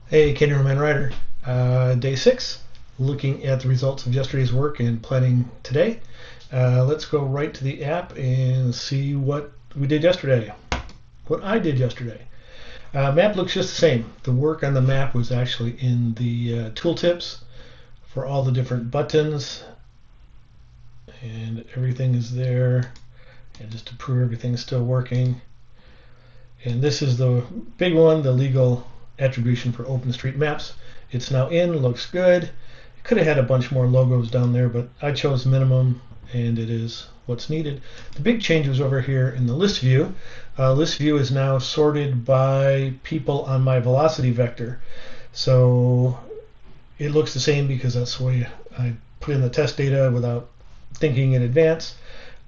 Hey, Cameraman Rider. Day 6, looking at the results of yesterday's work and planning today. Let's go right to the app and see what we did yesterday, what I did yesterday. Map looks just the same. The work on the map was actually in the tooltips for all the different buttons, and everything is there. And just to prove everything's still working. And this is the big one, the legal attribution for OpenStreetMaps. It's now in, looks good. It could have had a bunch more logos down there, but I chose minimum, and it is what's needed. The big change was over here in the list view. List view is now sorted by people on my velocity vector. So it looks the same because that's the way I put in the test data without thinking in advance.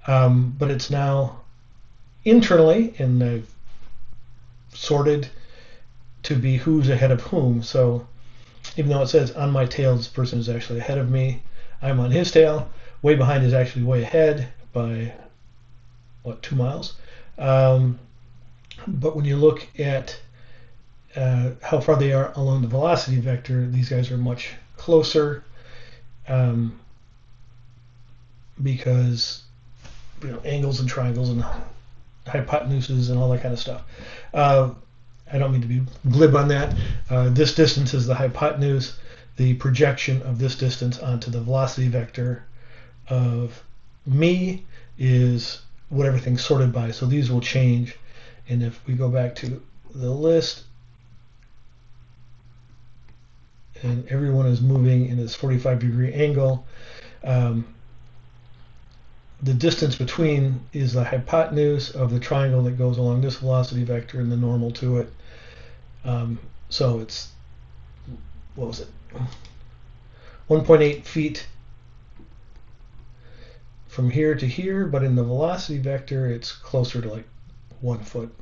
But it's now internally, and I've sorted to be who's ahead of whom. So even though it says on my tail, this person is actually ahead of me. I'm on his tail. Way behind is actually way ahead by, 2 miles. But when you look at how far they are along the velocity vector, these guys are much closer because angles and triangles and hypotenuses and all that kind of stuff. I don't mean to be glib on that. This distance is the hypotenuse. The projection of this distance onto the velocity vector of me is what everything's sorted by. So these will change. And if we go back to the list, and everyone is moving in this 45-degree angle, the distance between is the hypotenuse of the triangle that goes along this velocity vector and the normal to it. So it's, 1.8 feet from here to here, but in the velocity vector it's closer to like 1 foot.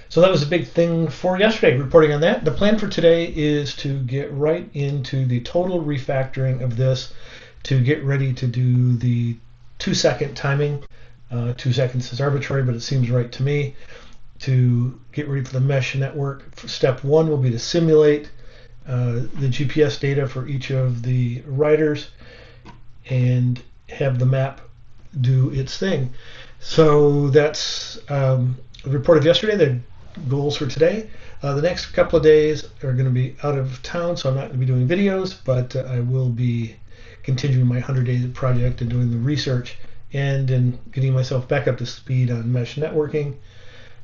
So that was a big thing for yesterday, reporting on that. The plan for today is to get right into the total refactoring of this to get ready to do the 2-second timing. 2 seconds is arbitrary, but it seems right to me. To get ready for the mesh network, step 1 will be to simulate the GPS data for each of the riders and have the map do its thing. So that's the report of yesterday, the goals for today. The next couple of days are going to be out of town, so I'm not going to be doing videos, but I will be continuing my 100-day project and doing the research and getting myself back up to speed on mesh networking.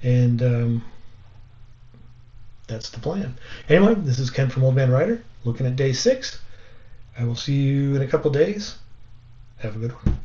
And that's the plan. Anyway, this is Ken from Old Man Rider, looking at day 6. I will see you in a couple days. Have a good one.